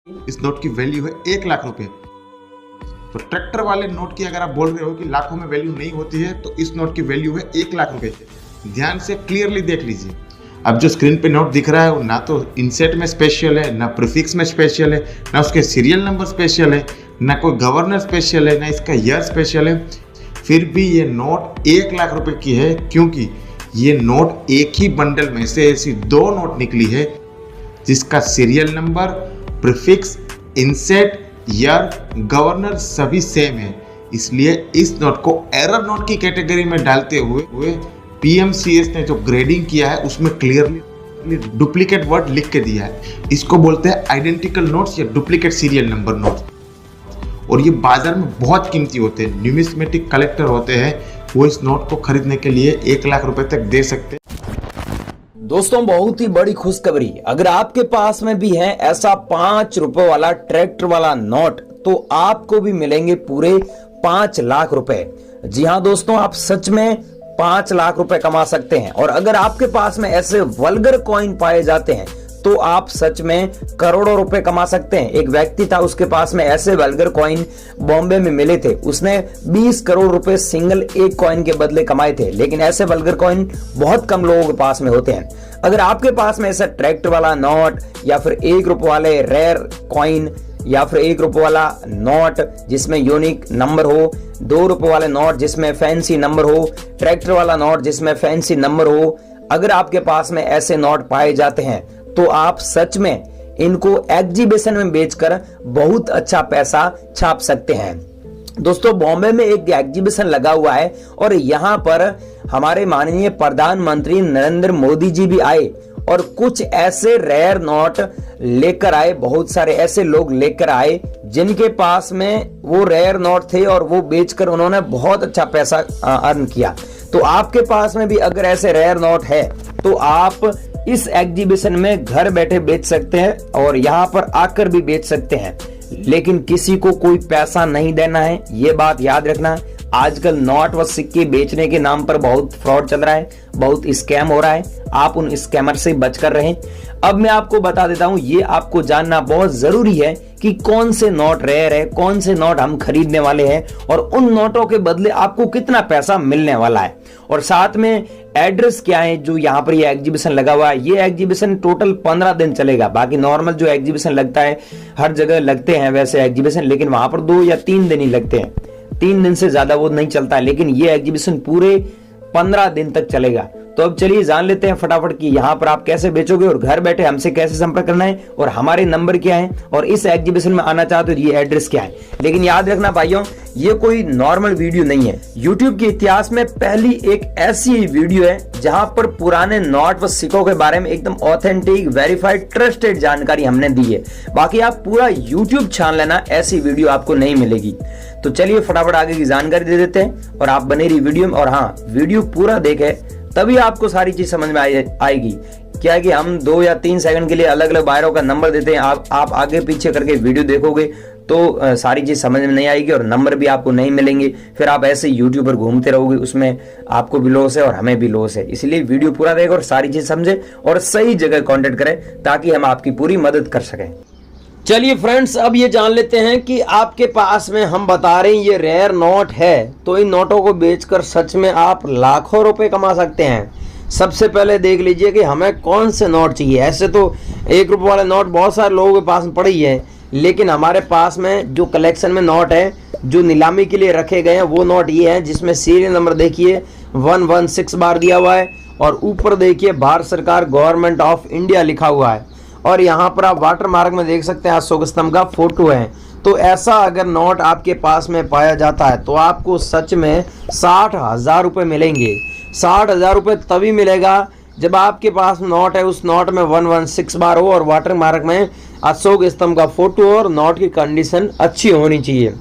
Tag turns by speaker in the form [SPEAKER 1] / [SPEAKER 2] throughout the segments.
[SPEAKER 1] इस नोट की वैल्यू है 1 लाख रुपए। तो ट्रैक्टर वाले नोट की अगर आप बोल रहे हो कि लाखों में वैल्यू नहीं होती है, तो इस नोट की वैल्यू है 1 लाख रुपए। ध्यान से क्लियरली देख लीजिए। अब जो स्क्रीन पे नोट दिख रहा है वो ना तो इनसेट में स्पेशल है, ना प्रीफिक्स में स्पेशल है, ना उसके सीरियल नंबर स्पेशल है, ना कोई गवर्नर स्पेशल है, ना इसका ईयर स्पेशल है। फिर भी ये नोट 1 लाख रुपए की है, क्योंकि ये नोट एक ही बंडल में से ऐसी 2 नोट निकली है जिसका serial number, prefix, inset, year, governor सभी सेम है। इसलिए इस नोट को एरर नोट की कैटेगरी में डालते हुए पीएमसीएस ने जो ग्रेडिंग किया है उसमें क्लियरली डुप्लीकेट वर्ड लिख के दिया है। इसको बोलते हैं आइडेंटिकल नोट्स या डुप्लीकेट सीरियल नंबर नोट्स। और ये बाजार में बहुत कीमती होते हैं। न्यूमिस्मेटिक कलेक्टर होते हैं, वो इस नोट को खरीदने के लिए 1 लाख रुपए तक दे सकते हैं।
[SPEAKER 2] दोस्तों, बहुत ही बड़ी खुशखबरी, अगर आपके पास में भी है ऐसा 5 रुपए वाला ट्रैक्टर वाला नोट, तो आपको भी मिलेंगे पूरे 5 लाख रुपए। जी हाँ दोस्तों, आप सच में 5 लाख रुपए कमा सकते हैं। और अगर आपके पास में ऐसे वल्गर कॉइन पाए जाते हैं तो आप सच में करोड़ों रुपए कमा सकते हैं। एक व्यक्ति था, उसके पास में ऐसे वल्गर कॉइन बॉम्बे में मिले थे। उसने 20 करोड़ रुपए सिंगल एक कॉइन के बदले कमाए थे। लेकिन ऐसे वल्गर कॉइन बहुत कम लोगों के पास में होते हैं। अगर आपके पास में ऐसा ट्रैक्टर वाला नोट या फिर 1 रुपए वाले रेयर कॉइन या फिर 1 रुपए वाला नोट जिसमें यूनिक नंबर हो, 2 रुपए वाले नोट जिसमें फैंसी नंबर हो, ट्रैक्टर वाला नोट जिसमें फैंसी नंबर हो, अगर आपके पास में ऐसे नोट पाए जाते हैं तो आप सच में इनको एग्जीबिशन में बेचकर बहुत अच्छा पैसा छाप सकते हैं। दोस्तों, बॉम्बे में एक एग्जीबिशन लगा हुआ है और यहाँ पर हमारे माननीय प्रधानमंत्री नरेंद्र मोदी जी भी आए और कुछ ऐसे रेयर नोट लेकर आए। बहुत सारे ऐसे लोग लेकर आए जिनके पास में वो रेयर नोट थे और वो बेचकर उन्होंने बहुत अच्छा पैसा अर्न किया। तो आपके पास में भी अगर ऐसे रेयर नोट है तो आप इस एग्जीबिशन में घर बैठे बेच सकते हैं और यहाँ पर आकर भी बेच सकते हैं। लेकिन किसी को कोई पैसा नहीं देना है, ये बात याद रखना। आजकल नोट व सिक्के बेचने के नाम पर बहुत फ्रॉड चल रहा है, बहुत स्कैम हो रहा है। आप उन स्कैमर से बचकर रहें। अब मैं आपको बता देता हूं, ये आपको जानना बहुत जरूरी है कि कौन से नोट रेयर है, कौन से नोट हम खरीदने वाले हैं और उन नोटों के बदले आपको कितना पैसा मिलने वाला है। और साथ में एड्रेस क्या है जो यहाँ पर ये एग्जीबिशन लगा हुआ है। ये एग्जीबिशन टोटल 15 दिन चलेगा। बाकी नॉर्मल जो एग्जीबिशन लगता है, हर जगह लगते हैं वैसे एग्जीबिशन, लेकिन वहां पर 2 या 3 दिन ही लगते हैं। 3 दिन से ज्यादा वो नहीं चलता है। लेकिन ये एग्जीबिशन पूरे 15 दिन तक चलेगा। तो अब चलिए जान लेते हैं फटाफट कि यहाँ पर आप कैसे बेचोगे और घर बैठे हमसे कैसे संपर्क करना है और हमारे नंबर क्या है और इस एग्जीबिशन में आना चाहते हो तो ये एड्रेस क्या है। लेकिन याद रखना भाइयों, ये कोई नॉर्मल वीडियो नहीं है। YouTube के इतिहास में पहली एक ऐसी वीडियो है जहां पर पुराने नोट व सिक्कों के बारे में एकदम ऑथेंटिक, वेरीफाइड, ट्रस्टेड जानकारी हमने दी है। बाकी आप पूरा YouTube छान लेना, ऐसी वीडियो आपको नहीं मिलेगी। तो चलिए फटाफट आगे की जानकारी दे देते हैं और आप बने रही वीडियो में। और हाँ, वीडियो पूरा देखें तभी आपको सारी चीज समझ में आएगी। क्या है कि हम 2 या 3 सेकंड के लिए अलग अलग बायरों का नंबर देते हैं। आप आगे पीछे करके वीडियो देखोगे तो सारी चीज समझ में नहीं आएगी और नंबर भी आपको नहीं मिलेंगे। फिर आप ऐसे यूट्यूब पर घूमते रहोगे, उसमें आपको भी लॉस है और हमें भी लॉस है। इसलिए वीडियो पूरा देखें और सारी चीज समझे और सही जगह कॉन्टेक्ट करें ताकि हम आपकी पूरी मदद कर सकें। चलिए फ्रेंड्स, अब ये जान लेते हैं कि आपके पास में हम बता रहे हैं ये रेयर नोट है, तो इन नोटों को बेचकर सच में आप लाखों रुपए कमा सकते हैं। सबसे पहले देख लीजिए कि हमें कौन से नोट चाहिए। ऐसे तो 1 रुपए वाले नोट बहुत सारे लोगों के पास में पड़े ही है, लेकिन हमारे पास में जो कलेक्शन में नोट है, जो नीलामी के लिए रखे गए हैं, वो नोट ये है जिसमें सीरियल नंबर देखिए 116 बार दिया हुआ है और ऊपर देखिए भारत सरकार गवर्नमेंट ऑफ इंडिया लिखा हुआ है। और यहाँ पर आप वाटर मार्क में देख सकते हैं अशोक स्तंभ का फोटो है। तो ऐसा अगर नोट आपके पास में पाया जाता है तो आपको सच में 60,000 रुपये मिलेंगे। 60,000 रुपये तभी मिलेगा जब आपके पास नोट है, उस नोट में 116 बार हो और वाटर मार्क में अशोक स्तंभ का फोटो हो और नोट की कंडीशन अच्छी होनी चाहिए।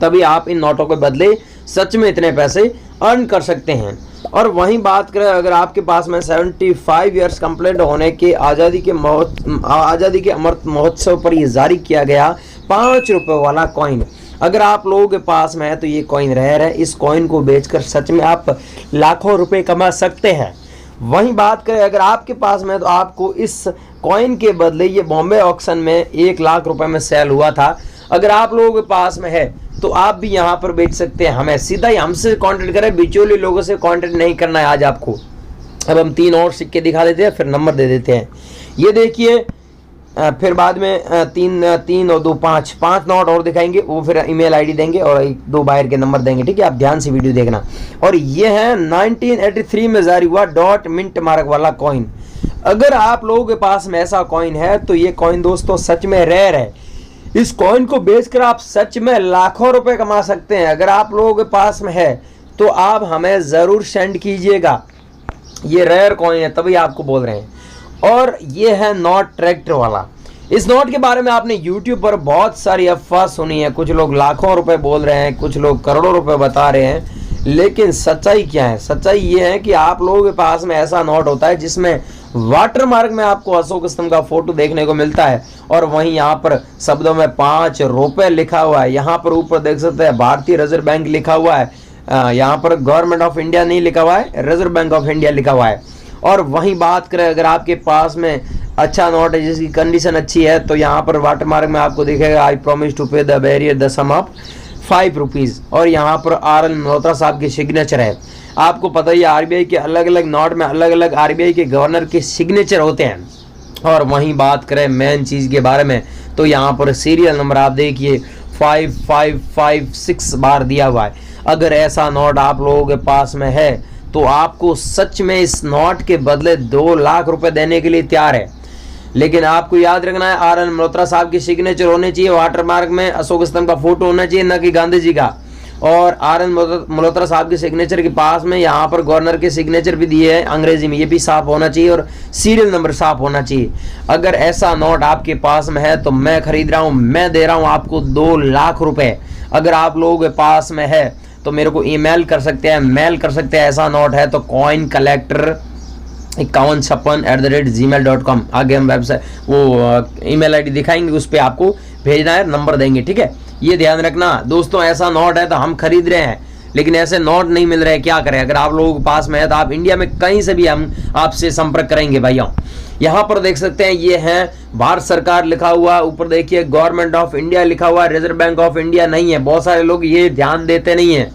[SPEAKER 2] तभी आप इन नोटों के बदले सच में इतने पैसे अर्न कर सकते हैं। और वहीं बात करें, अगर आपके पास में 75 ईयर्स कंप्लीट होने के आज़ादी के अमृत महोत्सव पर ये जारी किया गया 5 रुपए वाला कॉइन अगर आप लोगों के पास में है तो ये कॉइन रेयर है। इस कॉइन को बेचकर सच में आप लाखों रुपए कमा सकते हैं। वहीं बात करें अगर आपके पास में तो आपको इस कॉइन के बदले ये बॉम्बे ऑक्शन में 1 लाख रुपए में सेल हुआ था। अगर आप लोगों के पास में है तो आप भी यहाँ पर बेच सकते हैं। हमें सीधा ही हमसे कांटेक्ट करें, बिचौली लोगों से कांटेक्ट नहीं करना है आज आपको। अब हम 3 और सिक्के दिखा देते हैं, फिर नंबर दे देते हैं। ये देखिए, फिर बाद में 3 और 2 5 नोट और दिखाएंगे, वो फिर ईमेल आईडी देंगे और 1-2 बाहर के नंबर देंगे, ठीक है। आप ध्यान से वीडियो देखना। और ये है 1983 में जारी हुआ डॉट मिंट मार्क वाला कॉइन। अगर आप लोगों के पास में ऐसा कॉइन है तो ये कॉइन दोस्तों सच में रेयर है। इस कॉइन को बेचकर आप सच में लाखों रुपए कमा सकते हैं। अगर आप लोगों के पास में है तो आप हमें जरूर सेंड कीजिएगा। ये रेयर कॉइन है तभी आपको बोल रहे हैं। और ये है नोट ट्रैक्टर वाला। इस नोट के बारे में आपने YouTube पर बहुत सारी अफवाह सुनी है। कुछ लोग लाखों रुपए बोल रहे हैं, कुछ लोग करोड़ों रुपए बता रहे हैं, लेकिन सच्चाई क्या है? सच्चाई ये है कि आप लोगों के पास में ऐसा नोट होता है जिसमें वाटरमार्क में आपको अशोक स्तंभ का फोटो देखने को मिलता है और वहीं यहाँ पर शब्दों में 5 रुपए लिखा हुआ है। यहाँ पर ऊपर देख सकते हैं भारतीय रिजर्व बैंक लिखा हुआ है। यहाँ पर गवर्नमेंट ऑफ इंडिया नहीं लिखा हुआ है, रिजर्व बैंक ऑफ इंडिया लिखा हुआ है। और वहीं बात करें, अगर आपके पास में अच्छा नोट है जिसकी कंडीशन अच्छी है तो यहाँ पर वाटरमार्क में आपको दिखेगा I promise to pay the bearer the sum of 5 rupees. और यहाँ पर RN मल्होत्रा साहब की सिग्नेचर है। आपको पता ही है RBI के अलग अलग नोट में अलग अलग RBI के गवर्नर के सिग्नेचर होते हैं। और वहीं बात करें मेन चीज़ के बारे में तो यहाँ पर सीरियल नंबर आप देखिए 5556 बार दिया हुआ है। अगर ऐसा नोट आप लोगों के पास में है तो आपको सच में इस नोट के बदले 2 लाख रुपए देने के लिए तैयार है। लेकिन आपको याद रखना है RN मल्होत्रा साहब की सिग्नेचर होनी चाहिए, वाटरमार्क में अशोक स्तंभ का फोटो होना चाहिए, न कि गांधी जी का। और RN मल्होत्रा साहब के सिग्नेचर के पास में यहाँ पर गवर्नर के सिग्नेचर भी दिए हैं अंग्रेजी में, ये भी साफ होना चाहिए और सीरियल नंबर साफ होना चाहिए। अगर ऐसा नोट आपके पास में है तो मैं खरीद रहा हूँ, मैं दे रहा हूँ आपको 2 लाख रुपए। अगर आप लोगों के पास में है तो मेरे को ईमेल कर सकते हैं, मेल कर सकते हैं। ऐसा नोट है तो कॉइन कलेक्टर 5156@gmail.com। आगे हम वेबसाइट वो ईमेल आईडी दिखाएंगे, उस पर आपको भेजना है, नंबर देंगे, ठीक है। ये ध्यान रखना दोस्तों, ऐसा नोट है तो हम खरीद रहे हैं लेकिन ऐसे नोट नहीं मिल रहे, क्या करें? अगर आप लोगों के पास में है तो आप इंडिया में कहीं से भी हम आपसे संपर्क करेंगे भैया। यहाँ पर देख सकते हैं ये है भारत सरकार लिखा हुआ, ऊपर देखिए गवर्नमेंट ऑफ इंडिया लिखा हुआ, रिजर्व बैंक ऑफ इंडिया नहीं है। बहुत सारे लोग ये ध्यान देते नहीं है।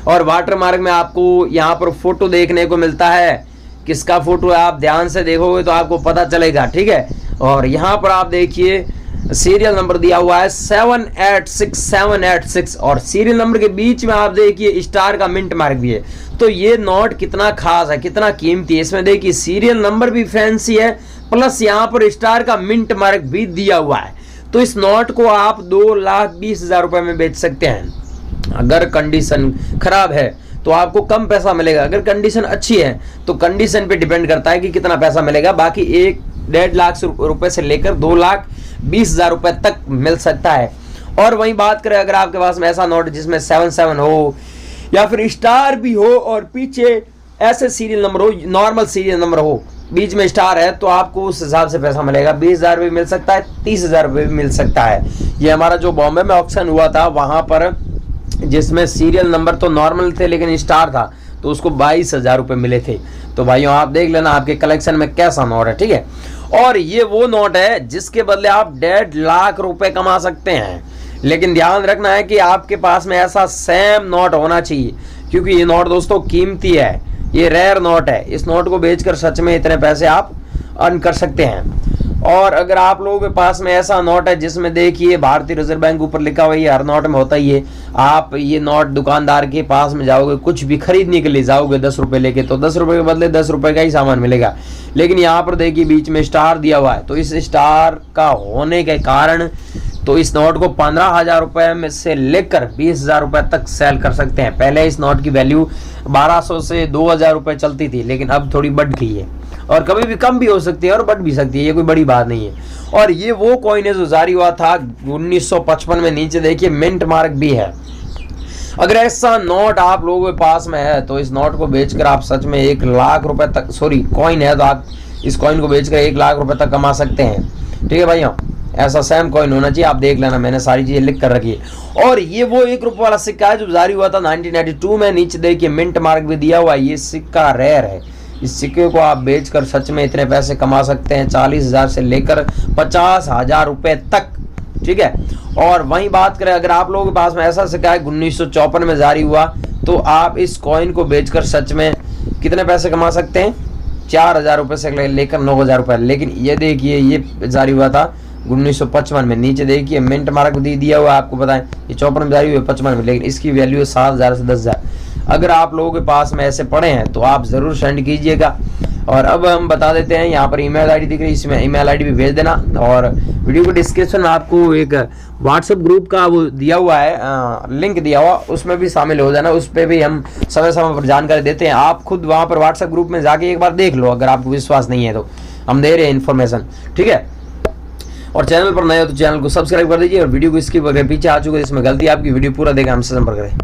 [SPEAKER 2] और वाटरमार्क में आपको यहाँ पर फोटो देखने को मिलता है, किसका फोटो है आप ध्यान से देखोगे तो आपको पता चलेगा, ठीक है। और यहाँ पर आप देखिए सीरियल नंबर दिया हुआ है 786786 और सीरियल नंबर के बीच में आप देखिए स्टार का मिंट मार्क भी है। तो ये नोट कितना खास है, कितना कीमती है। इसमें देखिए सीरियल नंबर भी फैंसी है, प्लस यहाँ पर स्टार का मिंट मार्क भी दिया हुआ है। तो इस नोट को आप 2,20,000 रुपए में बेच सकते हैं। अगर कंडीशन खराब है तो आपको कम पैसा मिलेगा, अगर कंडीशन अच्छी है तो कंडीशन पे डिपेंड करता है कि कितना पैसा मिलेगा। बाकी 1-1.5 लाख रुपए से लेकर 2,20,000 रुपए तक मिल सकता है। और वहीं बात करें, अगर आपके पास में ऐसा नोट जिसमें 77 हो या फिर स्टार भी हो और पीछे ऐसे सीरियल नंबर हो, नॉर्मल सीरियल नंबर हो, बीच में स्टार है, तो आपको उस हिसाब से पैसा मिलेगा। 20,000 भी मिल सकता है, 30,000 रुपये भी मिल सकता है। ये हमारा जो बॉम्बे में ऑक्शन हुआ था वहां पर जिसमें सीरियल नंबर तो नॉर्मल थे लेकिन स्टार था, तो उसको 22,000 रुपये मिले थे। तो भाइयों आप देख लेना आपके कलेक्शन में कैसा नोट है, ठीक है। और ये वो नोट है जिसके बदले आप 1.5 लाख रुपए कमा सकते हैं। लेकिन ध्यान रखना है कि आपके पास में ऐसा सेम नोट होना चाहिए, क्योंकि ये नोट दोस्तों कीमती है, ये रेयर नोट है। इस नोट को बेचकर सच में इतने पैसे आप अर्न कर सकते हैं। और अगर आप लोगों के पास में ऐसा नोट है जिसमें देखिए भारतीय रिजर्व बैंक ऊपर लिखा हुआ है, हर नोट में होता ही है, आप ये नोट दुकानदार के पास में जाओगे, कुछ भी खरीदने के लिए जाओगे 10 रुपए लेके, तो 10 रुपए के बदले 10 रुपए का ही सामान मिलेगा। लेकिन यहाँ पर देखिए बीच में स्टार दिया हुआ है, तो इस स्टार का होने के कारण तो इस नोट को 15,000 रुपए में से लेकर 20,000 रुपए तक सेल कर सकते हैं। पहले इस नोट की वैल्यू 1200 से 2,000 रुपए चलती थी, लेकिन अब थोड़ी बढ़ गई है और कभी भी कम भी हो सकती है और बढ़ भी सकती है, ये कोई बड़ी बात नहीं है। और ये वो कॉइन है जो जारी हुआ था 1955 में। नीचे देखिए मिंट मार्क भी है। अगर ऐसा नोट आप लोगों के पास में है तो इस नोट को बेचकर आप सच में 1 लाख रुपए तक, सॉरी कॉइन है तो आप इस कॉइन को बेचकर 1 लाख रुपए तक कमा सकते हैं, ठीक है भाइयों। ऐसा सेम कॉइन होना चाहिए, आप देख लेना, मैंने सारी चीजें लिख कर रखी है। और ये वो 1 रुपये वाला सिक्का है जो जारी हुआ था 1992 में। नीचे देखिए मिंट मार्क भी दिया हुआ है। ये सिक्का रेयर है, इस सिक्के को आप बेचकर सच में इतने पैसे कमा सकते हैं, 40,000 से लेकर 50,000 रुपए तक, ठीक है। और वहीं बात करें, अगर आप लोगों के पास में ऐसा सिक्का है 1954 में जारी हुआ, तो आप इस कॉइन को बेचकर सच में कितने पैसे कमा सकते हैं, 4,000 रुपये से लेकर 9,000 रुपये। लेकिन ये देखिए, ये जारी हुआ था 1955 में। नीचे देखिए मिंट मार्क भी दिया हुआ है, आपको बताएं ये 54 में जारी हुई है, 55 में, लेकिन इसकी वैल्यू है 7,000 से 10,000। अगर आप लोगों के पास में ऐसे पड़े हैं तो आप ज़रूर सेंड कीजिएगा। और अब हम बता देते हैं, यहाँ पर ईमेल आईडी दिख रही है, इसमें ईमेल आईडी भी भेज देना। और वीडियो के डिस्क्रिप्शन में आपको एक व्हाट्सएप ग्रुप का वो दिया हुआ है, लिंक दिया हुआ, उसमें भी शामिल हो जाना। उस पर भी हम समय समय पर जानकारी देते हैं। आप खुद वहाँ पर व्हाट्सएप ग्रुप में जाके एक बार देख लो, अगर आपको विश्वास नहीं है तो हम दे रहे हैं इन्फॉर्मेशन, ठीक है। और चैनल पर नए हो तो चैनल को सब्सक्राइब कर दीजिए। और वीडियो को स्किप करके पीछे आ चुके हैं, इसमें गलती आपकी, वीडियो पूरा देखकर हमसे संपर्क करें।